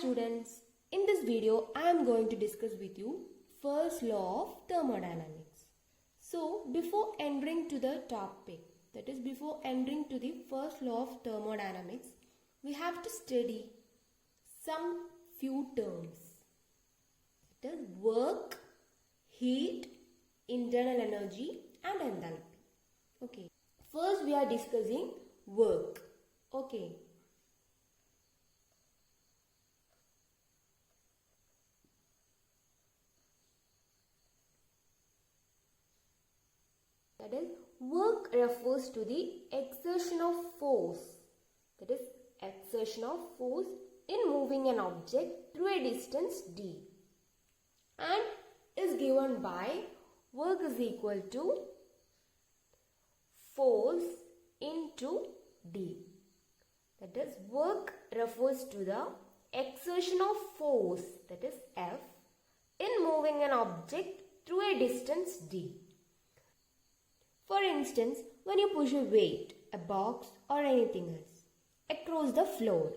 students, in this video I am going to discuss with you first law of thermodynamics. So before entering to the topic, that is before entering to the first law of thermodynamics, we have to study some few terms. That is work, heat, internal energy and enthalpy. Okay. First we are discussing work. Okay. That is, work refers to the exertion of force. That is, exertion of force in moving an object through a distance d. And is given by work is equal to force into d. That is, work refers to the exertion of force, that is F, in moving an object through a distance d. For instance, when you push a weight, a box or anything else across the floor,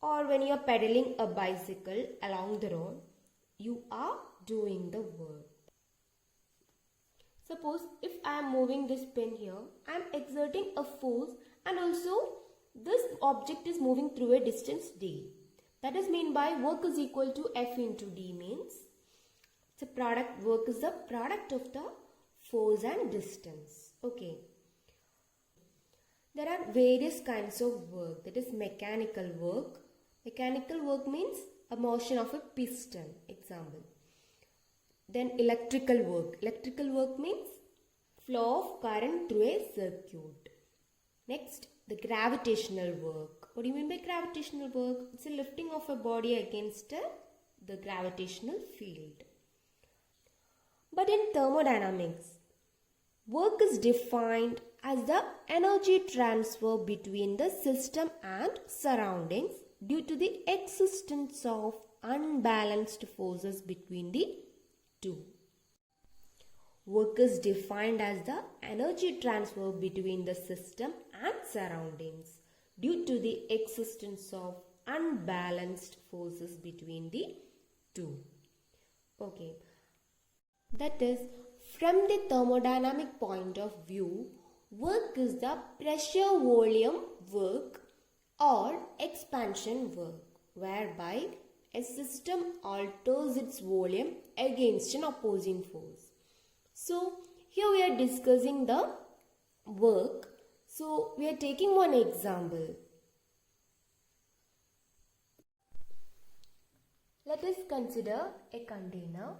or when you are pedaling a bicycle along the road, you are doing the work. Suppose if I am moving this pen here, I am exerting a force and also this object is moving through a distance d. That is mean by work is equal to F into d means it's a product, work is the product of the force and distance. Okay. There are various kinds of work. That is mechanical work. Mechanical work means a motion of a piston. Example. Then electrical work. Electrical work means flow of current through a circuit. Next, the gravitational work. What do you mean by gravitational work? It's a lifting of a body against the gravitational field. But in thermodynamics, work is defined as the energy transfer between the system and surroundings due to the existence of unbalanced forces between the two. Work is defined as the energy transfer between the system and surroundings due to the existence of unbalanced forces between the two. Okay. That is, from the thermodynamic point of view, work is the pressure volume work or expansion work, whereby a system alters its volume against an opposing force. So, here we are discussing the work. So, we are taking one example. Let us consider a container.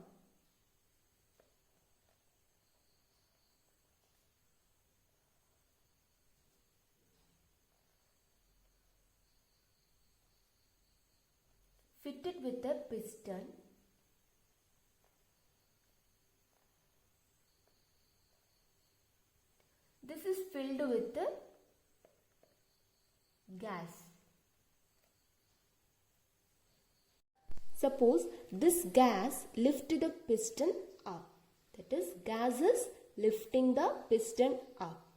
Fitted with a piston. This is filled with the gas. Suppose this gas lifts the piston up. That is, gas is lifting the piston up.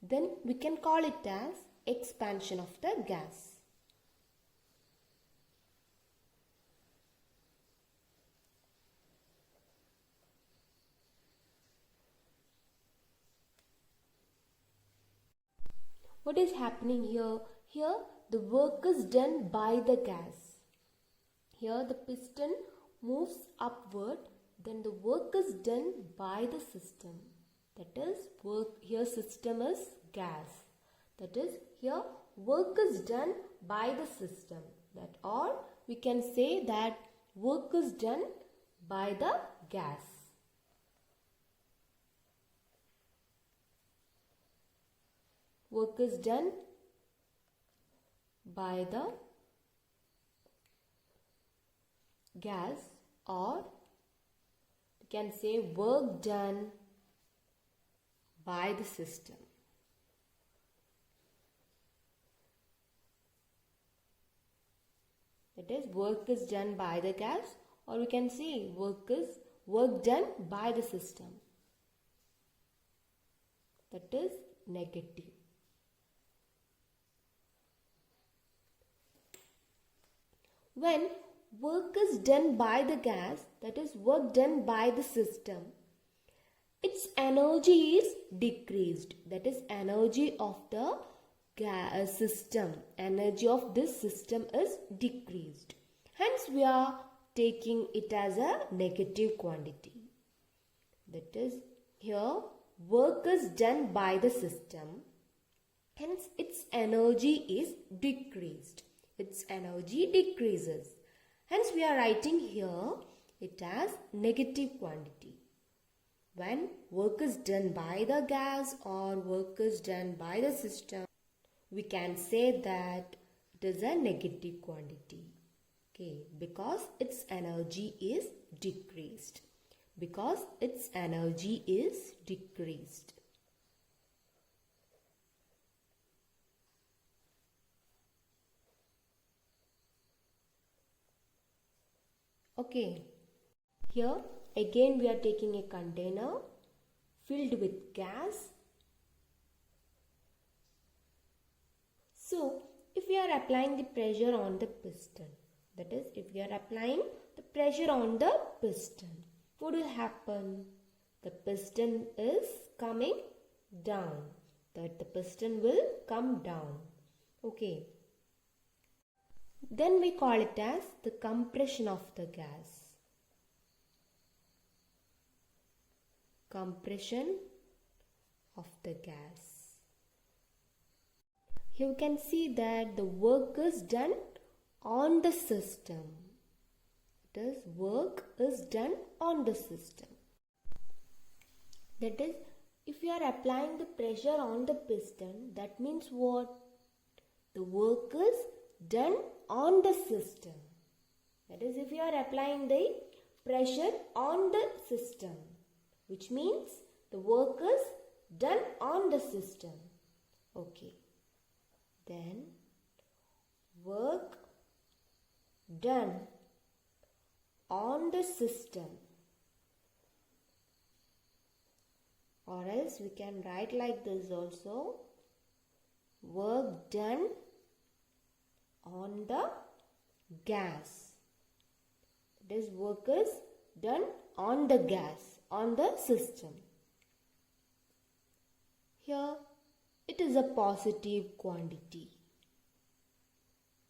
Then we can call it as expansion of the gas. What is happening here? Here the work is done by the gas. Here the piston moves upward, then the work is done by the system. That is, work here system is gas. That is, here work is done by the system. That, or we can say that work is done by the gas. Work is done by the gas, or we can say work done by the system. It is, work is done by the gas, or we can say work done by the system. That is negative. When work is done by the gas, that is work done by the system, its energy is decreased. That is energy of the system. Energy of this system is decreased. Hence we are taking it as a negative quantity. That is, here work is done by the system, hence its energy is decreased. Its energy decreases. Hence we are writing here it as negative quantity. When work is done by the gas or work is done by the system, we can say that it is a negative quantity. Okay, because its energy is decreased. Because its energy is decreased. Okay, here again we are taking a container filled with gas. So, if we are applying the pressure on the piston, that is, if we are applying the pressure on the piston, what will happen? The piston is coming down. That the piston will come down. Okay. Then we call it as the compression of the gas. Compression of the gas. Here you can see that the work is done on the system. It is work is done on the system. That is, if you are applying the pressure on the piston, that means what? The work is done on the system. That is, if you are applying the pressure on the system, which means the work is done on the system. Okay. Then work done on the system, or else we can write like this also, work done on the gas. This work is done on the gas, on the system. Here it is a positive quantity.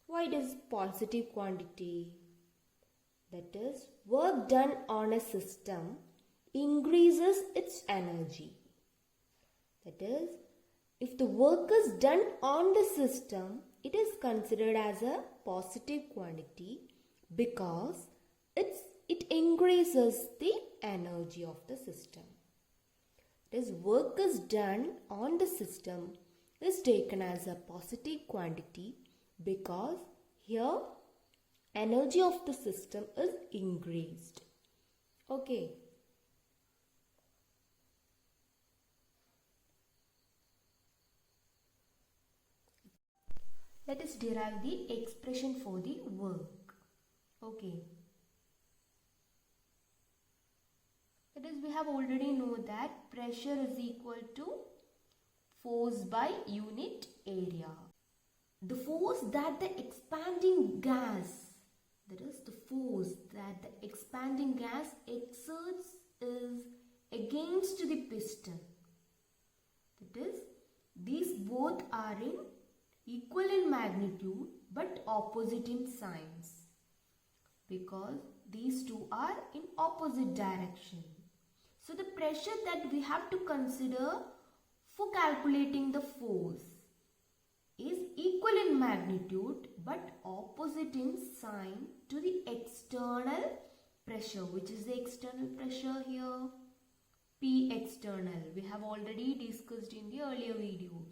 Why it is positive quantity? That is, work done on a system increases its energy. That is, if the work is done on the system, it is considered as a positive quantity because it increases the energy of the system. That is, work is done on the system is taken as a positive quantity because here energy of the system is increased. Okay. Let us derive the expression for the work. Okay. That is, we have already know that pressure is equal to force by unit area. The force that the expanding gas, that is the force that the expanding gas exerts is against the piston. That is, these both are equal in magnitude but opposite in signs because these two are in opposite direction. So the pressure that we have to consider for calculating the force is equal in magnitude but opposite in sign to the external pressure. Which is the external pressure here? P external. We have already discussed in the earlier videos.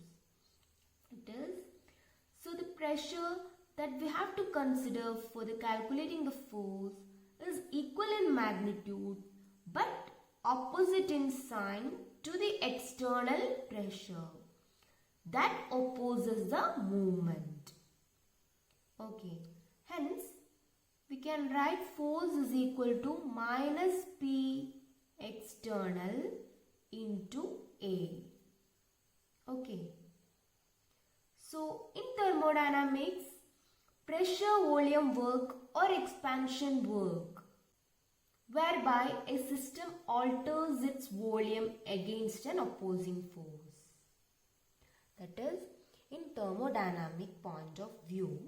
It is, so the pressure that we have to consider for the calculating the force is equal in magnitude but opposite in sign to the external pressure that opposes the movement. Okay, hence we can write force is equal to minus P external into A. Okay. So in thermodynamics, pressure volume work or expansion work, whereby a system alters its volume against an opposing force. That is, in thermodynamic point of view,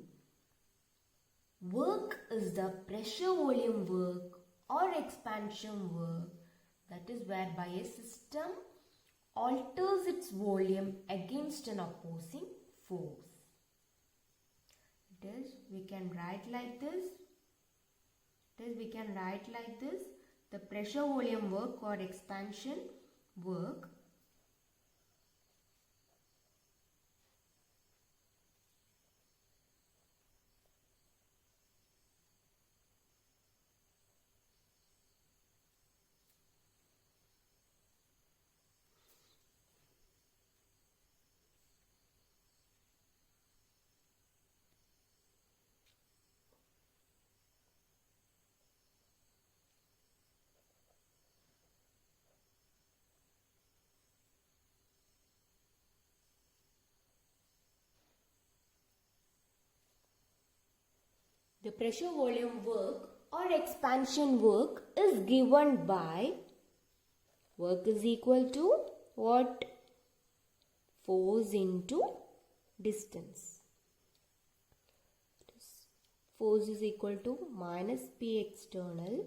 work is the pressure volume work or expansion work, that is whereby a system alters its volume against an opposing force. It is, we can write like this. The pressure volume work or expansion work The pressure volume work or expansion work is given by work is equal to what? Force into distance. Force is equal to minus P external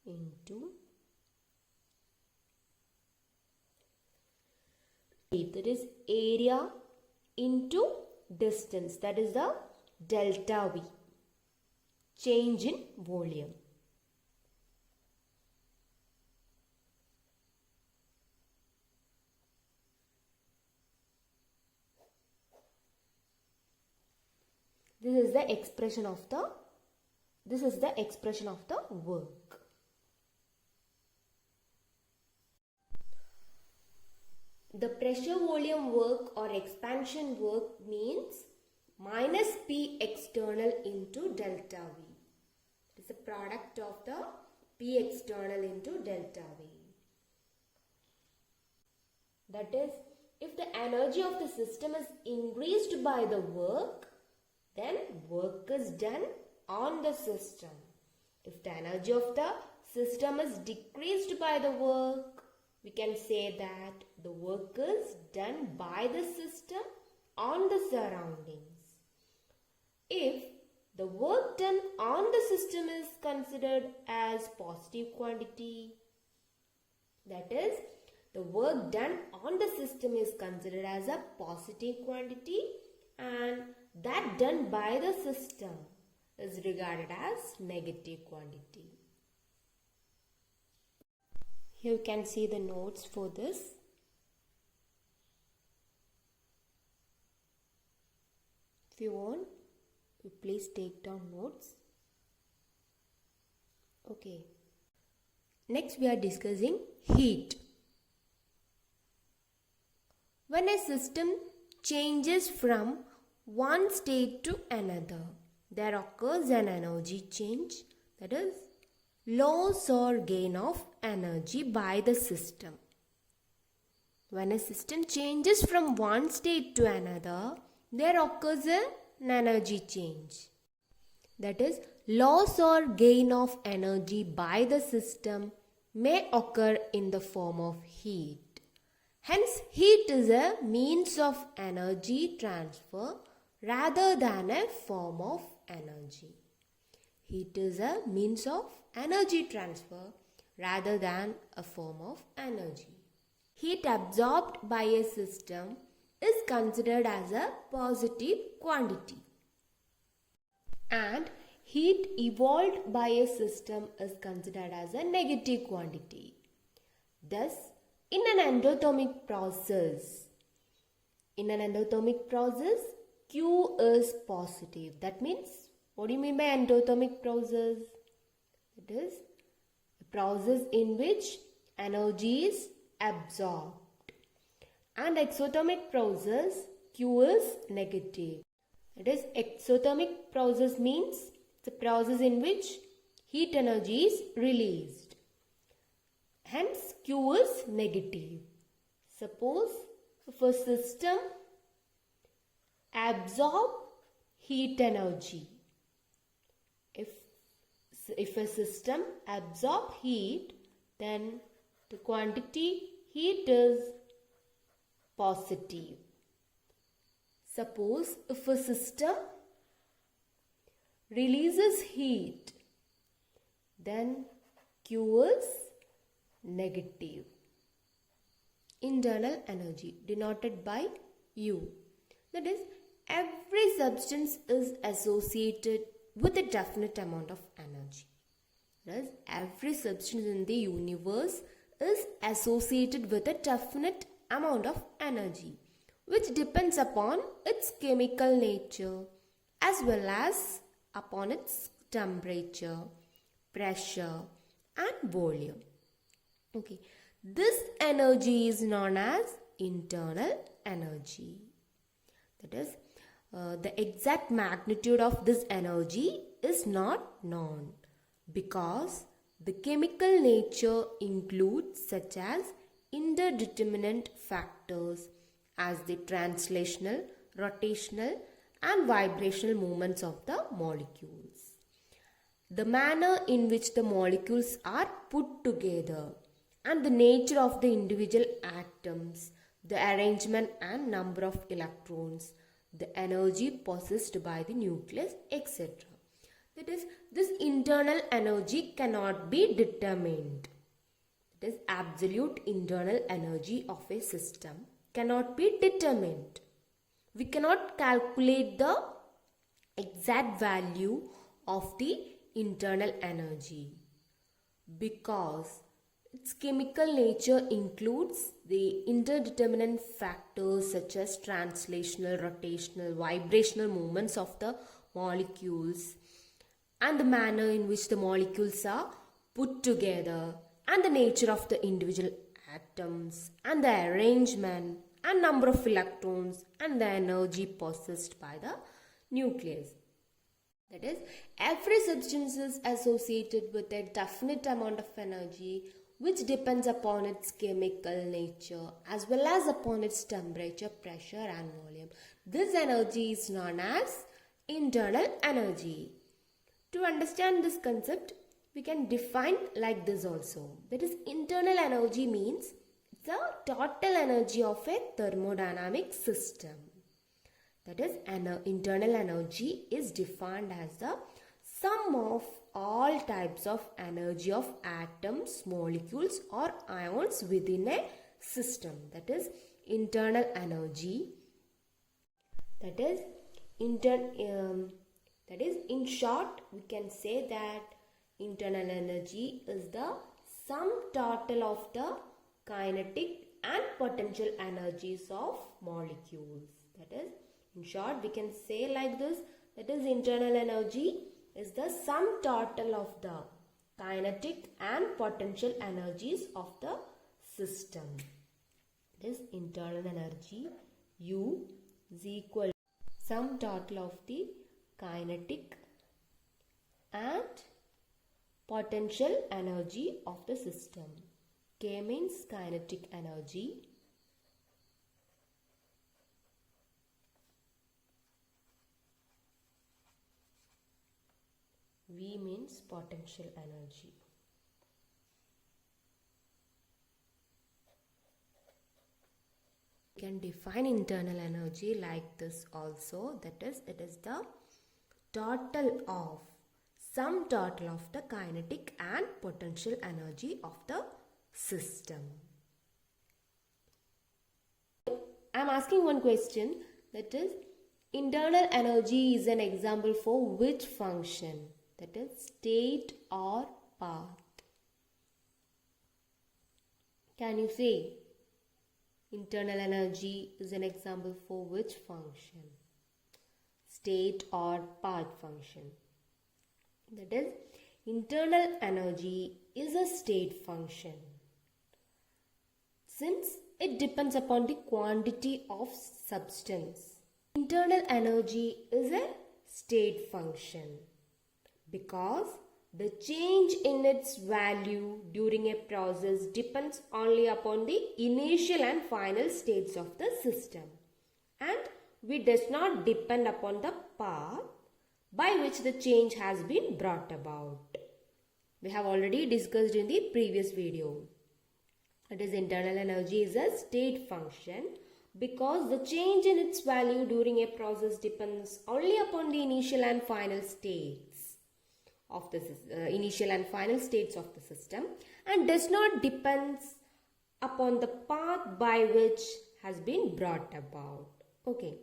into that is area into distance, that is the delta V. Change in volume. This is the expression of the work. The pressure volume work or expansion work means minus P external into delta V. It is a product of the P external into delta V. That is, if the energy of the system is increased by the work, then work is done on the system. If the energy of the system is decreased by the work, we can say that the work is done by the system on the surroundings. If the work done on the system is considered as positive quantity, that is, the work done on the system is considered as a positive quantity, and that done by the system is regarded as negative quantity. Here you can see the notes for this. If you want, you please take down notes. Okay. Next we are discussing heat. When a system changes from one state to another, there occurs an energy change, that is, loss or gain of energy by the system. When a system changes from one state to another, there occurs an energy change. That is, loss or gain of energy by the system may occur in the form of heat. Hence, heat is a means of energy transfer rather than a form of energy. Heat is a means of energy transfer rather than a form of energy. Heat absorbed by a system is considered as a positive quantity, and heat evolved by a system is considered as a negative quantity. Thus, in an endothermic process, Q is positive. That means, what do you mean by endothermic process? It is a process in which energy is absorbed. And exothermic process, Q is negative. It is exothermic process means it's a process in which heat energy is released. Hence, Q is negative. Suppose if a system absorbs heat energy. If a system absorbs heat, then the quantity heat is positive. Suppose if a system releases heat, then Q is negative. Internal energy denoted by U. That is, every substance is associated with a definite amount of energy. Thus, every substance in the universe is associated with a definite amount of energy, which depends upon its chemical nature as well as upon its temperature, pressure and volume. Okay, this energy is known as internal energy. That is, the exact magnitude of this energy is not known because the chemical nature includes such as indeterminate factors as the translational, rotational and vibrational movements of the molecules, the manner in which the molecules are put together, and the nature of the individual atoms, the arrangement and number of electrons, the energy possessed by the nucleus, etc. That is, this internal energy cannot be determined. That is, absolute internal energy of a system cannot be determined. We cannot calculate the exact value of the internal energy because its chemical nature includes the indeterminate factors such as translational, rotational, vibrational movements of the molecules and the manner in which the molecules are put together and the nature of the individual atoms and the arrangement and number of electrons and the energy possessed by the nucleus. That is, every substance is associated with a definite amount of energy which depends upon its chemical nature as well as upon its temperature, pressure and volume. This energy is known as internal energy. To understand this concept, we can define like this also. That is, internal energy means the total energy of a thermodynamic system. That is, internal energy is defined as the sum of all types of energy of atoms, molecules or ions within a system. That is, internal energy. That is, in short, we can say that internal energy is the sum total of the kinetic and potential energies of molecules. That is, in short, we can say like this, that is, internal energy is the sum total of the kinetic and potential energies of the system. This internal energy U is equal to sum total of the kinetic and potential energy of the system. K means kinetic energy. V means potential energy. We can define internal energy like this also. That is, it is the total of sum total of the kinetic and potential energy of the system. I am asking one question, that is, internal energy is an example for which function? That is, state or path. Can you say internal energy is an example for which function? State or path function. That is, internal energy is a state function since it depends upon the quantity of substance. Internal energy is a state function because the change in its value during a process depends only upon the initial and final states of the system and V does not depend upon the path by which the change has been brought about. We have already discussed in the previous video. That is, internal energy is a state function because the change in its value during a process depends only upon the initial and final states of the system and does not depend upon the path by which has been brought about. Okay.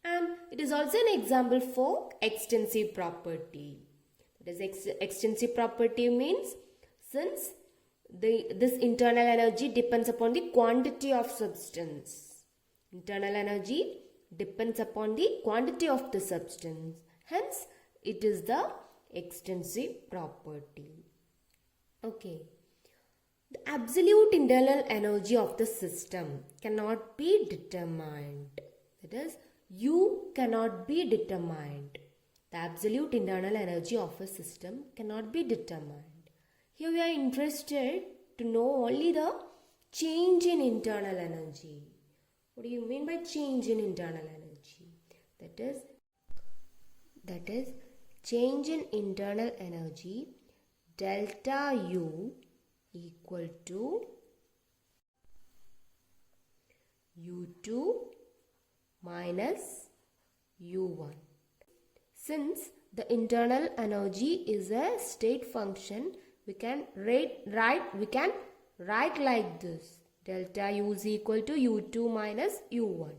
And it is also an example for extensive property. That is, extensive property means since this internal energy depends upon the quantity of substance. Internal energy depends upon the quantity of the substance. Hence, it is the extensive property. Okay. The absolute internal energy of the system cannot be determined. That is, U cannot be determined. The absolute internal energy of a system cannot be determined. Here we are interested to know only the change in internal energy. What do you mean by change in internal energy? That is change in internal energy delta U equal to U2 minus U1. Since the internal energy is a state function, we can write like this. Delta U is equal to U2 minus U1.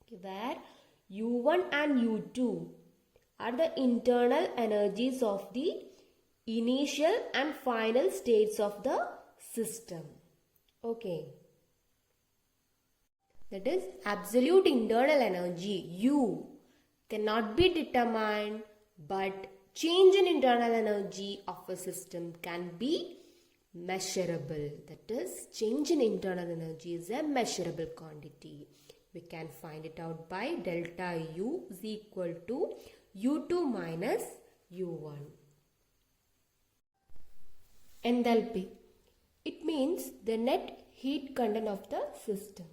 Okay, where U1 and U2 are the internal energies of the initial and final states of the system. Okay. That is, absolute internal energy U cannot be determined, but change in internal energy of a system can be measurable. That is, change in internal energy is a measurable quantity. We can find it out by delta U is equal to U2 minus U1. Enthalpy. It means the net heat content of the system.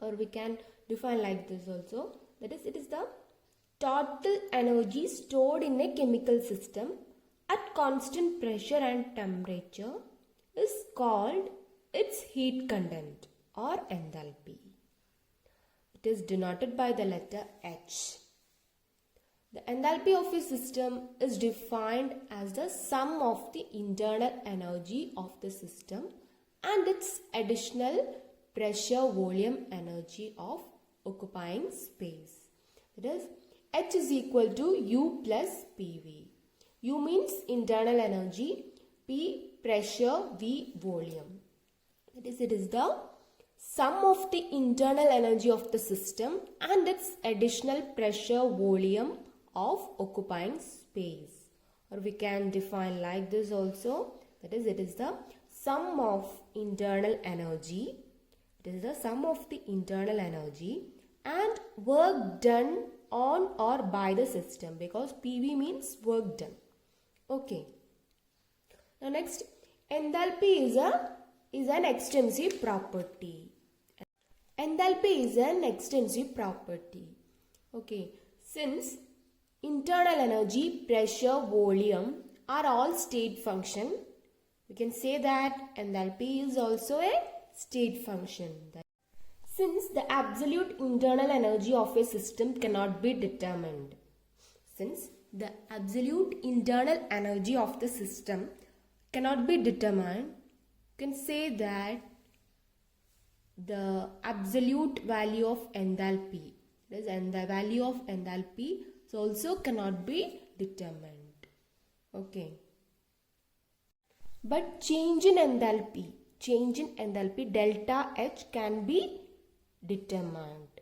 Or we can define like this also. That is, it is the total energy stored in a chemical system at constant pressure and temperature is called its heat content or enthalpy. It is denoted by the letter H. The enthalpy of a system is defined as the sum of the internal energy of the system and its additional pressure volume energy of occupying space. That is, H is equal to U plus PV. U means internal energy, P pressure, V volume. That is, it is the sum of the internal energy of the system and its additional pressure volume of occupying space. Or we can define like this also. That is, it is the sum of internal energy. It is the sum of the internal energy and work done on or by the system, because PV means work done. Okay. Now next, enthalpy is an extensive property. Enthalpy is an extensive property. Okay. Since internal energy, pressure, volume are all state function, we can say that enthalpy is also a state function. Since the absolute internal energy of a system cannot be determined. Since the absolute internal energy of the system cannot be determined, you can say that the absolute value of enthalpy, and the value of enthalpy also cannot be determined. Okay. But change in enthalpy delta H can be determined.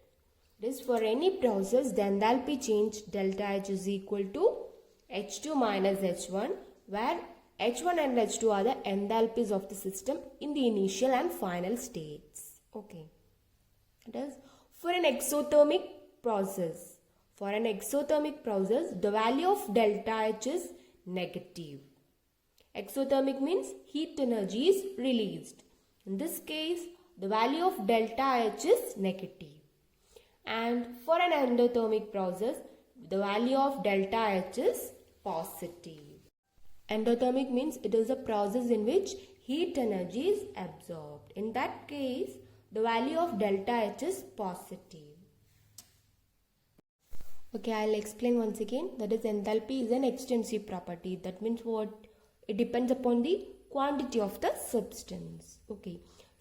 This, for any process, the enthalpy change delta H is equal to H2 minus H1, where H1 and H2 are the enthalpies of the system in the initial and final states. Okay. That is, for an exothermic process. For an exothermic process, the value of delta H is negative. Exothermic means heat energy is released. In this case, the value of delta H is negative. And for an endothermic process, the value of delta H is positive. Endothermic means it is a process in which heat energy is absorbed. In that case, the value of delta H is positive. Okay, I'll explain once again. That is, enthalpy is an extensive property. That means what? It depends upon the quantity of the substance. Okay,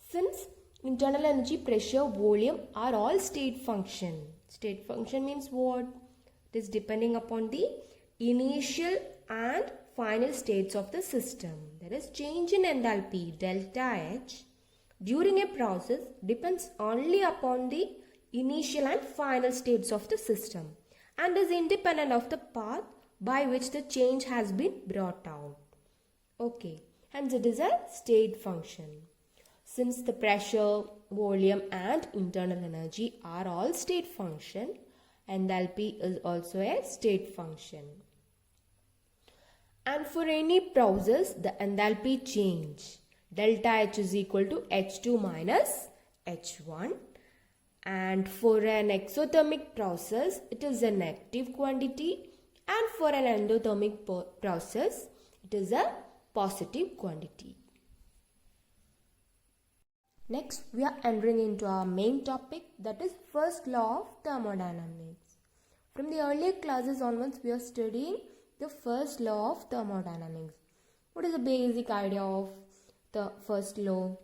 since internal energy, pressure, volume are all state function. State function means what? It is depending upon the initial and final states of the system. There is change in enthalpy, delta H, during a process depends only upon the initial and final states of the system and is independent of the path by which the change has been brought out. Okay, hence it is a state function. Since the pressure, volume and internal energy are all state function, enthalpy is also a state function. And for any process, the enthalpy change, delta H is equal to H2 minus H1. And for an exothermic process, it is a negative quantity. And for an endothermic process, it is a positive quantity. Next, we are entering into our main topic, that is first law of thermodynamics. From the earlier classes onwards, we are studying the first law of thermodynamics. What is the basic idea of the first law,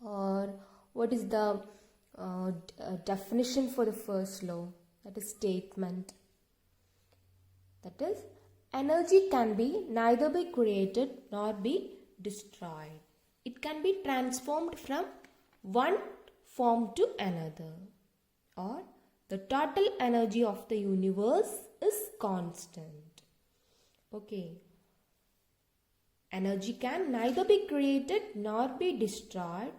or what is the definition for the first law? That is statement. That is, energy can be neither be created nor be destroyed. It can be transformed from one form to another, or the total energy of the universe is constant. Okay. Energy can neither be created nor be destroyed,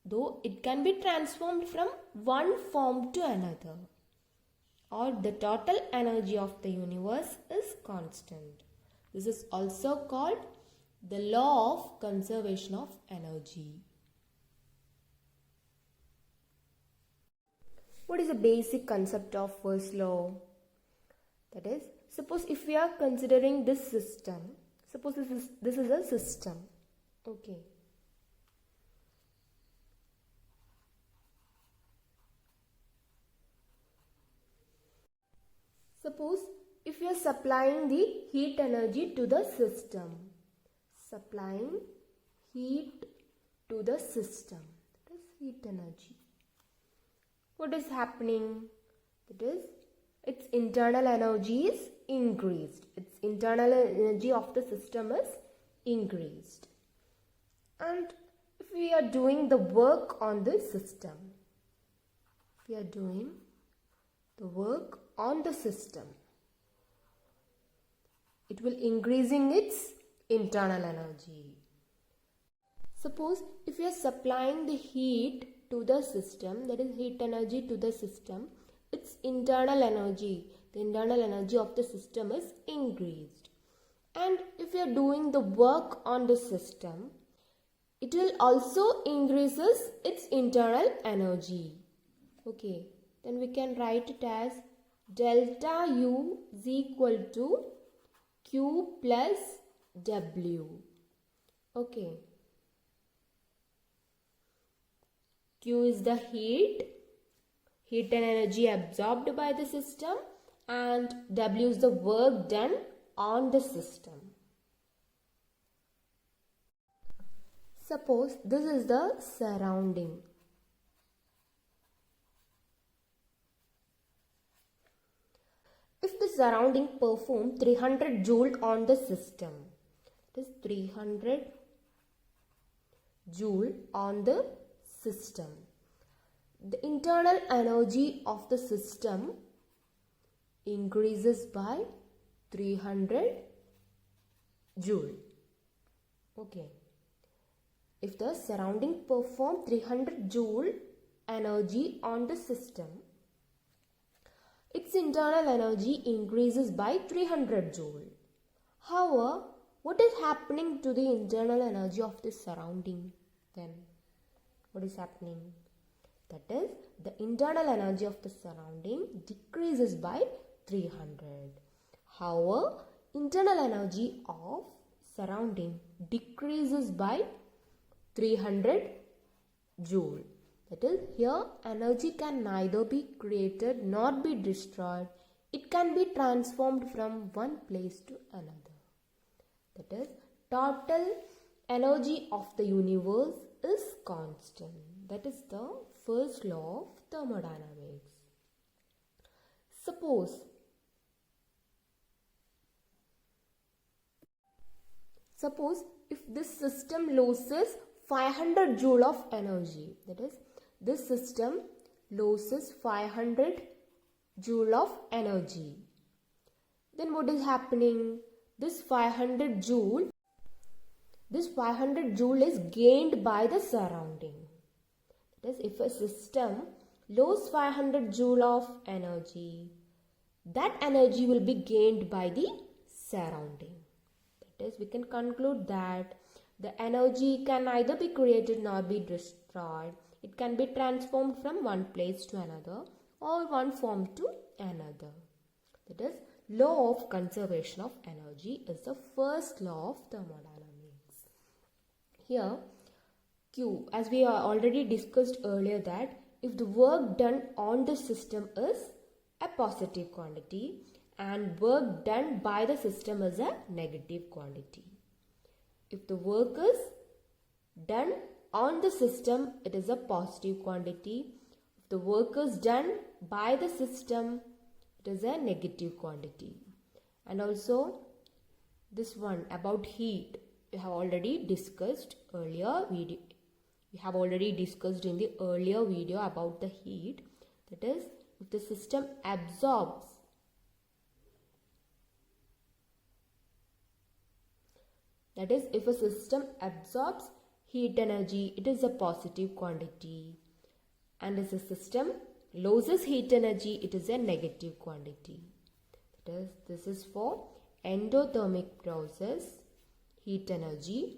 though it can be transformed from one form to another, or the total energy of the universe is constant. This is also called the law of conservation of energy. What is the basic concept of first law? That is, suppose if we are considering this system, suppose this is a system. Okay. Suppose if we are supplying the heat energy to the system, supplying heat to the system, that is heat energy. What is happening? That is, its internal energy is increased. Its internal energy of the system is increased. And if we are doing the work on the system, we are doing the work on the system, it will increasing its internal energy. Suppose if we are supplying the heat to the system, that is heat energy to the system, its internal energy, the internal energy of the system is increased. And if we are doing the work on the system, it will also increases its internal energy. Okay, then we can write it as delta U is equal to Q plus W. Okay. Q is the heat and energy absorbed by the system, and W is the work done on the system. Suppose this is the surrounding. If the surrounding perform 300 joule on the system, it is 300 joule on the system, the internal energy of the system increases by 300 joule. Okay. If the surrounding perform 300 joule energy on the system, its internal energy increases by 300 joule. However, what is happening to the internal energy of the surrounding then? What is happening? That is, the internal energy of the surrounding decreases by 300. However, internal energy of surrounding decreases by 300 joule. That is, here energy can neither be created nor be destroyed. It can be transformed from one place to another. That is, total energy of the universe is constant. That is the first law of thermodynamics. Suppose if this system loses 500 joule of energy, that is, this system loses 500 joule of energy, then what is happening? This 500 joule is gained by the surrounding. That is, if a system loses 500 joule of energy, that energy will be gained by the surrounding. That is, we can conclude that the energy can neither be created nor be destroyed. It can be transformed from one place to another or one form to another. That is, law of conservation of energy is the first law of thermodynamics. Here, Q, as we already discussed earlier, that if the work done on the system is a positive quantity and work done by the system is a negative quantity. If the work is done on the system, it is a positive quantity. If the work is done by the system, it is a negative quantity. And also this one about heat, we have already discussed earlier video. We have already discussed in the earlier video about the heat. That is, if the system absorbs if a system absorbs heat energy, it is a positive quantity. And if a system loses heat energy, it is a negative quantity. That is, this is for endothermic process. Heat energy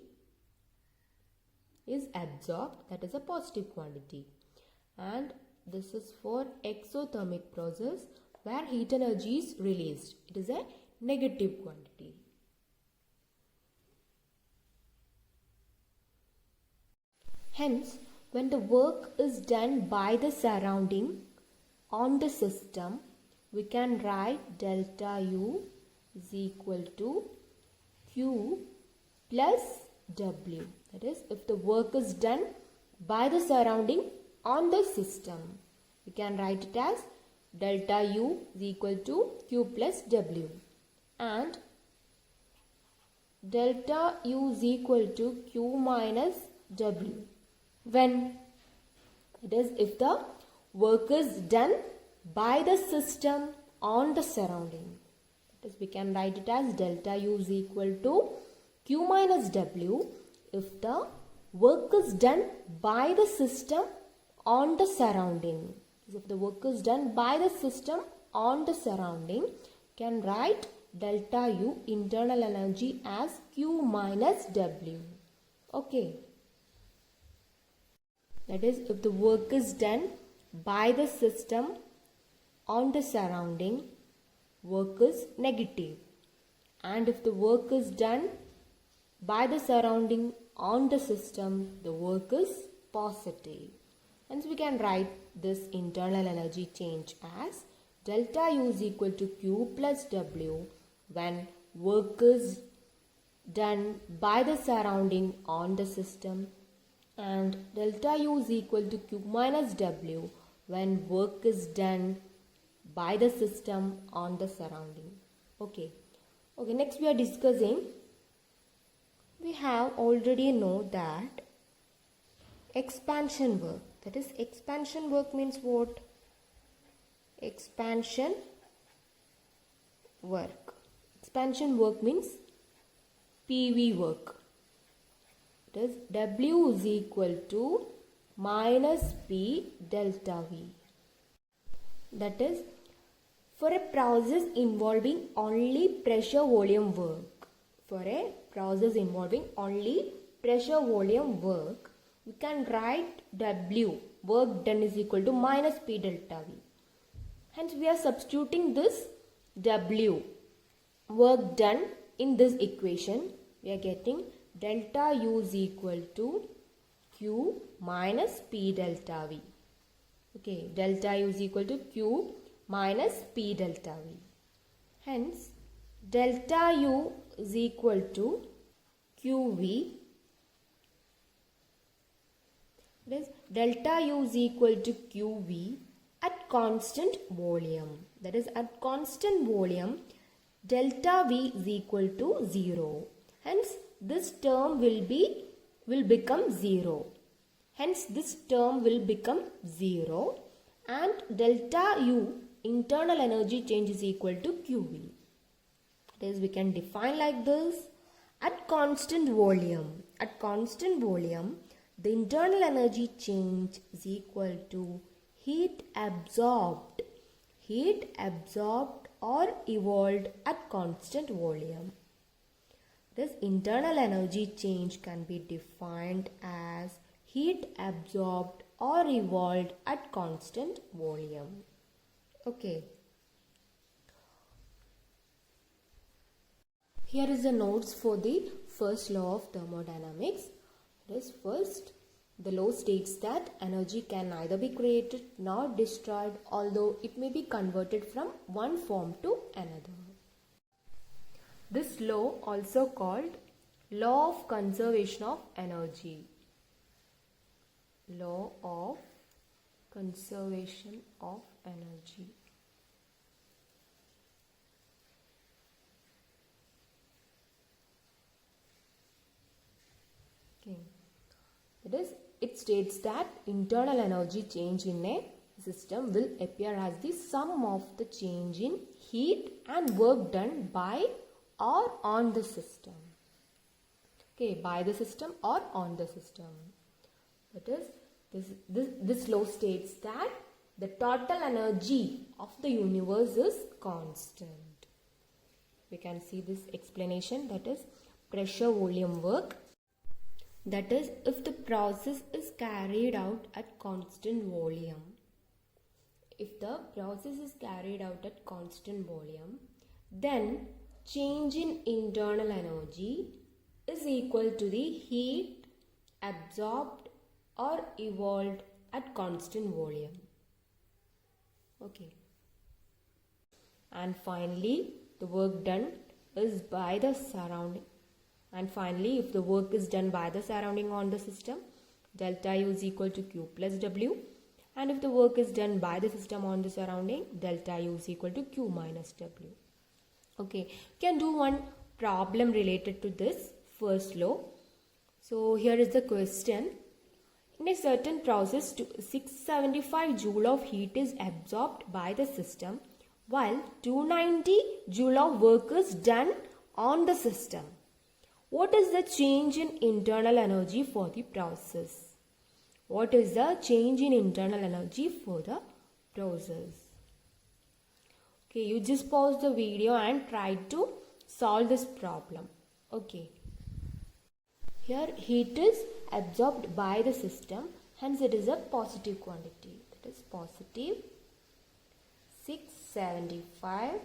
is absorbed, that is a positive quantity. And this is for exothermic process, where heat energy is released. It is a negative quantity. Hence, when the work is done by the surrounding on the system, we can write delta U is equal to Q plus W. That is, if the work is done by the surrounding on the system, we can write it as delta U is equal to Q plus W. And delta U is equal to Q minus W. When? It is if the work is done by the system on the surrounding. That is, we can write it as delta U is equal to Q minus W if the work is done by the system on the surrounding. If the work is done by the system on the surrounding, can write delta U internal energy as Q minus W. Okay. That is, if the work is done by the system on the surrounding, work is negative. And if the work is done by the surrounding on the system, the work is positive. Hence, we can write this internal energy change as delta U is equal to Q plus W when work is done by the surrounding on the system, and delta U is equal to Q minus W when work is done by the system on the surrounding. Okay, next we are discussing, we have already know that expansion work. That is, expansion work means what? Expansion work. Expansion work means PV work. It is W is equal to minus P delta V. That is, for a process involving only pressure volume work. For a process involving only pressure volume work, we can write W, work done, is equal to minus P delta V. Hence we are substituting this W, work done, in this equation. We are getting delta U is equal to Q minus P delta V. Okay, delta U is equal to Q minus P delta V. Hence, delta U is equal to QV. That is, delta U is equal to QV at constant volume. That is, at constant volume, delta V is equal to 0. Hence, this term will become 0. Hence, this term will become 0 and delta U, internal energy change, is equal to QV. That is, we can define like this. At constant volume, the internal energy change is equal to heat absorbed or evolved at constant volume. This internal energy change can be defined as heat absorbed or evolved at constant volume. Okay. Here is the notes for the first law of thermodynamics. That is, first, the law states that energy can neither be created nor destroyed, although it may be converted from one form to another. This law, also called law of conservation of energy. Law of conservation of energy. Okay. That is, it states that internal energy change in a system will appear as the sum of the change in heat and work done by or on the system. Okay, by the system or on the system. That is, this law states that the total energy of the universe is constant. We can see this explanation, that is pressure volume work. That is, if the process is carried out at constant volume. If the process is carried out at constant volume, then change in internal energy is equal to the heat absorbed or evolved at constant volume. Okay. And finally, the work done is by the surrounding. And finally, if the work is done by the surrounding on the system, delta U is equal to Q plus W. And if the work is done by the system on the surrounding, delta U is equal to Q minus W. Okay, you can do one problem related to this first law. So here is the question. In a certain process, 675 joule of heat is absorbed by the system, while 290 joule of work is done on the system. What is the change in internal energy for the process? What is the change in internal energy for the process? Okay, you just pause the video and try to solve this problem. Okay. Here heat is absorbed by the system, hence it is a positive quantity. That is positive 675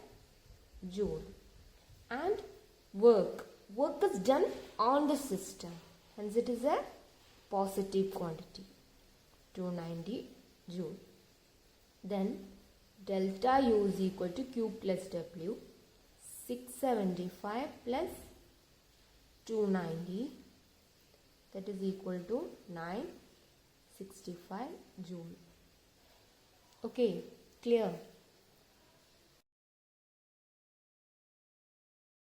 joule. And work is done on the system, hence it is a positive quantity 290 joule. Then delta U is equal to Q plus W. 675 plus 290, that is equal to 965 joule. Okay, clear?